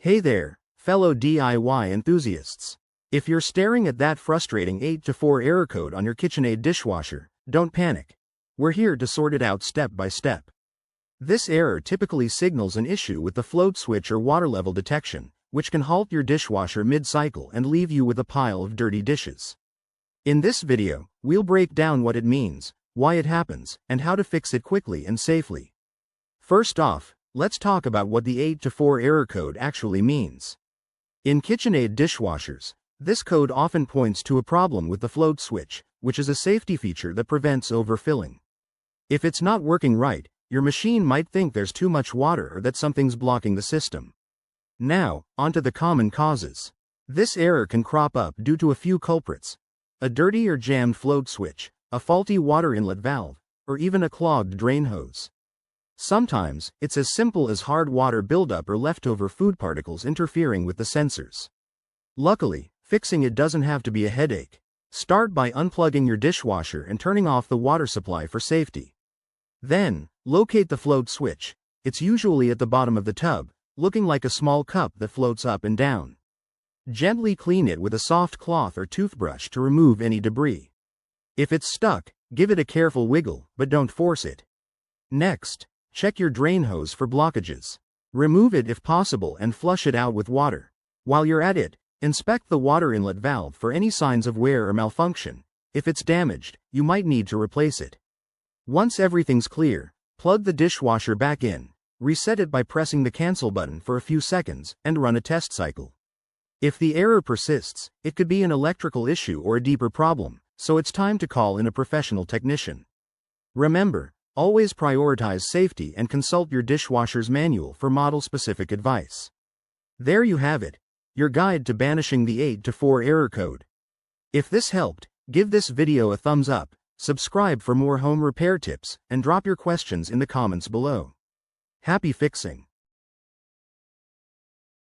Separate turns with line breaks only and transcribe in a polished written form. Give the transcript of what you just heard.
Hey there, fellow DIY enthusiasts. If you're staring at that frustrating 8-4 error code on your Kitchenaid dishwasher, don't panic. We're here to sort it out step by step. This error typically signals an issue with the float switch or water level detection, which can halt your dishwasher mid-cycle and leave you with a pile of dirty dishes. In this video, we'll break down what it means, why it happens, and how to fix it quickly and safely. First off, let's talk about what the 8-4 error code actually means. In Kitchenaid dishwashers, this code often points to a problem with the float switch, which is a safety feature that prevents overfilling. If it's not working right, your machine might think there's too much water or that something's blocking the system. Now, onto the common causes. This error can crop up due to a few culprits: a dirty or jammed float switch, a faulty water inlet valve, or even a clogged drain hose. Sometimes, it's as simple as hard water buildup or leftover food particles interfering with the sensors. Luckily, fixing it doesn't have to be a headache. Start by unplugging your dishwasher and turning off the water supply for safety. Then, locate the float switch. It's usually at the bottom of the tub, looking like a small cup that floats up and down. Gently clean it with a soft cloth or toothbrush to remove any debris. If it's stuck, give it a careful wiggle, but don't force it. Next, check your drain hose for blockages. Remove it if possible and flush it out with water. While you're at it, inspect the water inlet valve for any signs of wear or malfunction. If it's damaged, you might need to replace it. Once everything's clear, plug the dishwasher back in, reset it by pressing the cancel button for a few seconds, and run a test cycle. If the error persists, it could be an electrical issue or a deeper problem, so it's time to call in a professional technician. Remember, always prioritize safety and consult your dishwasher's manual for model-specific advice. There you have it, your guide to banishing the 8-4 error code. If this helped, give this video a thumbs up, subscribe for more home repair tips, and drop your questions in the comments below. Happy fixing!